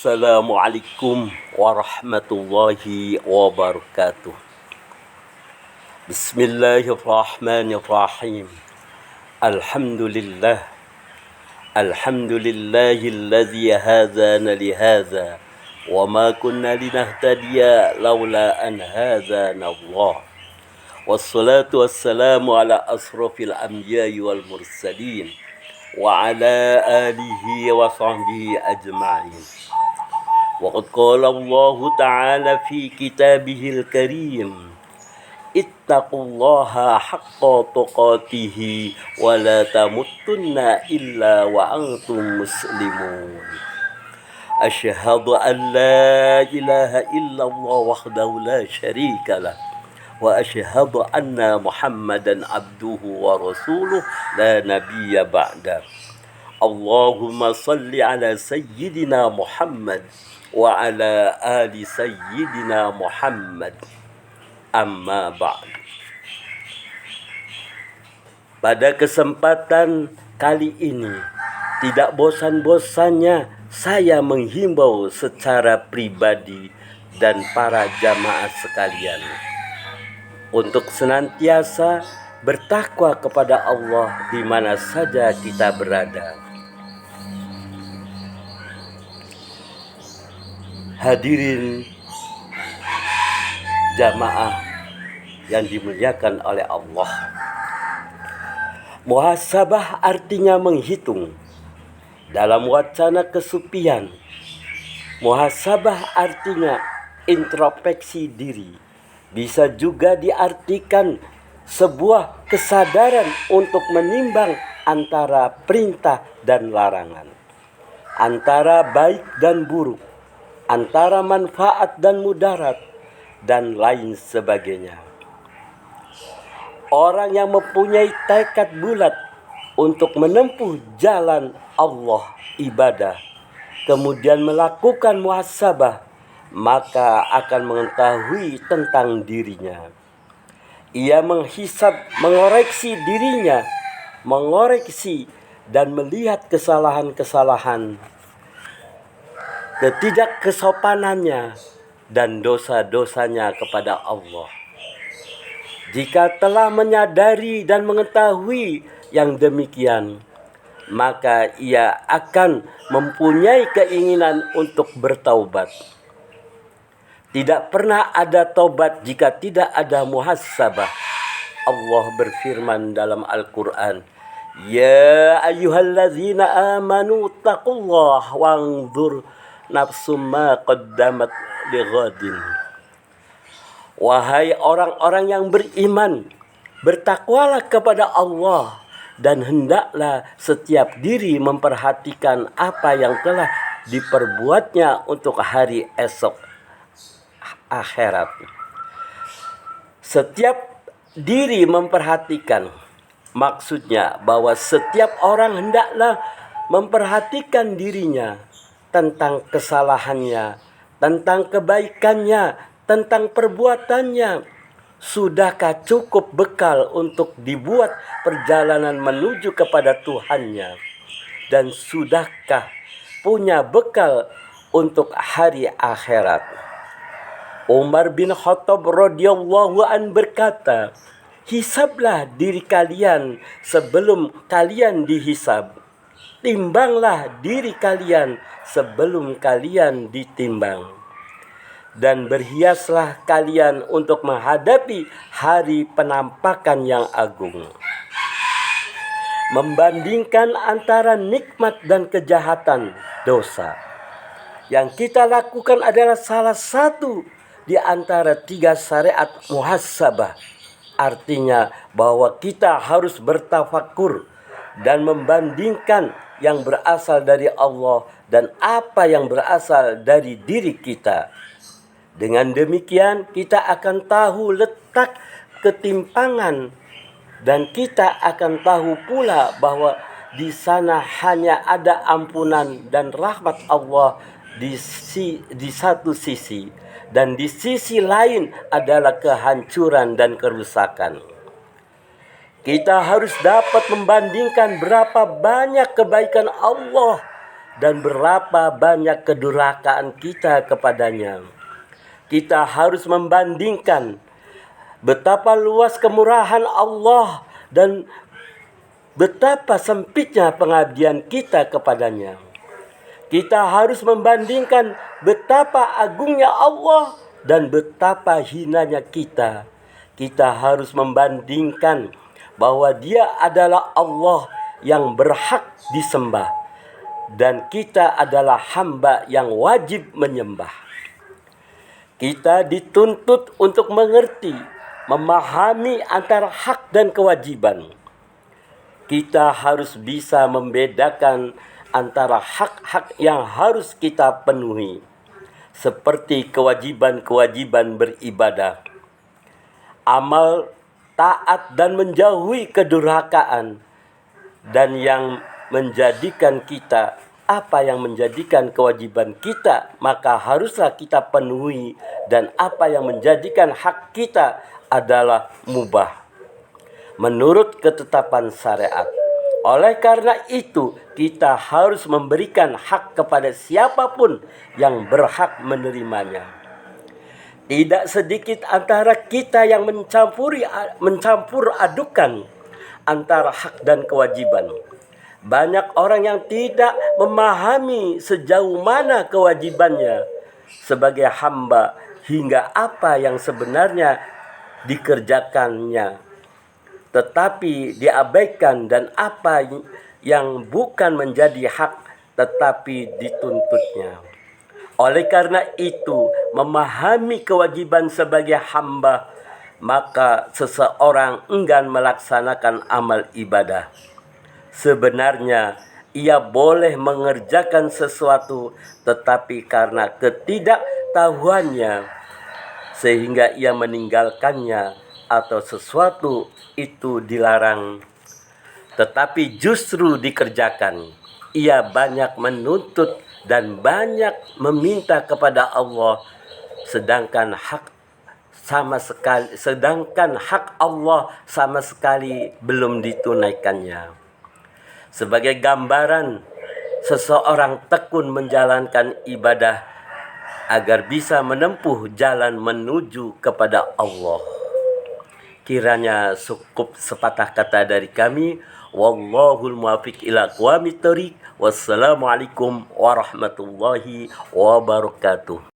Assalamualaikum warahmatullahi wabarakatuh. Bismillahirrahmanirrahim. Alhamdulillah. Alhamdulillahilladzi hadana lihadza wa ma kunna linahtadiya laula an hadana Allah. Wassalatu wassalamu ala asrafil anbiya'i wal mursalin wa ala alihi wa sahbihi ajma'in. وقد قال الله تعالى في كتابه الكريم اتقوا الله حق تقاته ولا تموتن إلا وأنتم مسلمون أشهد أن لا إله إلا الله وحده لا شريك له وأشهد أن محمدا عبده ورسوله لا نبي بعده اللهم صل على سيدنا محمد وعلى آل سيدنا Muhammad. Amma ba'd. Pada kesempatan kali ini, tidak bosan-bosannya saya menghimbau secara pribadi dan para jamaah sekalian untuk senantiasa bertakwa kepada Allah di mana saja kita berada. Hadirin jamaah yang dimuliakan oleh Allah. Muhasabah artinya menghitung. Dalam wacana kesupian, muhasabah artinya introspeksi diri. Bisa juga diartikan sebuah kesadaran untuk menimbang antara perintah dan larangan, antara baik dan buruk, antara manfaat dan mudarat, dan lain sebagainya. Orang yang mempunyai tekad bulat untuk menempuh jalan Allah ibadah, kemudian melakukan muhasabah, maka akan mengetahui tentang dirinya. Ia menghisab, mengoreksi dirinya, mengoreksi dan melihat kesalahan-kesalahan, ketidakkesopanannya dan dosa-dosanya kepada Allah. Jika telah menyadari dan mengetahui yang demikian, maka ia akan mempunyai keinginan untuk bertaubat. Tidak pernah ada taubat jika tidak ada muhasabah. Allah berfirman dalam Al-Quran, Ya ayyuhallazina amanu taqullah wanzur nafsum ma qaddamat lighadin. Wahai orang-orang yang beriman, bertakwalah kepada Allah dan hendaklah setiap diri memperhatikan apa yang telah diperbuatnya untuk hari esok akhirat. Setiap diri memperhatikan, maksudnya bahwa setiap orang hendaklah memperhatikan dirinya tentang kesalahannya, tentang kebaikannya, tentang perbuatannya. Sudahkah cukup bekal untuk dibuat perjalanan menuju kepada Tuhannya? Dan sudahkah punya bekal untuk hari akhirat? Umar bin Khattab radhiyallahu an berkata, hisablah diri kalian sebelum kalian dihisab. Timbanglah diri kalian sebelum kalian ditimbang. Dan berhiaslah kalian untuk menghadapi hari penampakan yang agung. Membandingkan antara nikmat dan kejahatan dosa yang kita lakukan adalah salah satu di antara 3 syariat muhasabah. Artinya bahwa kita harus bertafakur dan membandingkan yang berasal dari Allah dan apa yang berasal dari diri kita. Dengan demikian kita akan tahu letak ketimpangan dan kita akan tahu pula bahwa di sana hanya ada ampunan dan rahmat Allah di satu sisi, dan di sisi lain adalah kehancuran dan kerusakan. Kita harus dapat membandingkan berapa banyak kebaikan Allah dan berapa banyak kedurhakaan kita kepadanya. Kita harus membandingkan betapa luas kemurahan Allah dan betapa sempitnya pengabdian kita kepadanya. Kita harus membandingkan betapa agungnya Allah dan betapa hinanya kita. Kita harus membandingkan bahwa Dia adalah Allah yang berhak disembah dan kita adalah hamba yang wajib menyembah. Kita dituntut untuk mengerti, memahami antara hak dan kewajiban. Kita harus bisa membedakan antara hak-hak yang harus kita penuhi, seperti kewajiban-kewajiban beribadah, amal taat dan menjauhi kedurhakaan, dan yang menjadikan kita apa yang menjadikan kewajiban kita, maka haruslah kita penuhi, dan apa yang menjadikan hak kita adalah mubah menurut ketetapan syariat. Oleh karena itu, kita harus memberikan hak kepada siapapun yang berhak menerimanya. Tidak sedikit antara kita yang mencampur adukan antara hak dan kewajiban. Banyak orang yang tidak memahami sejauh mana kewajibannya sebagai hamba hingga apa yang sebenarnya dikerjakannya, tetapi diabaikan, dan apa yang bukan menjadi hak tetapi dituntutnya. Oleh karena itu, memahami kewajiban sebagai hamba, maka seseorang enggan melaksanakan amal ibadah. Sebenarnya ia boleh mengerjakan sesuatu, tetapi karena ketidaktahuannya sehingga ia meninggalkannya, atau sesuatu itu dilarang tetapi justru dikerjakan. Ia banyak menuntut dan banyak meminta kepada Allah, sedangkan hak Allah sama sekali belum ditunaikannya. Sebagai gambaran, seseorang tekun menjalankan ibadah agar bisa menempuh jalan menuju kepada Allah. Kiranya cukup sepatah kata dari kami. Wallahul muwaffiq ila aqwamit thoriq. Wassalamualaikum warahmatullahi wabarakatuh.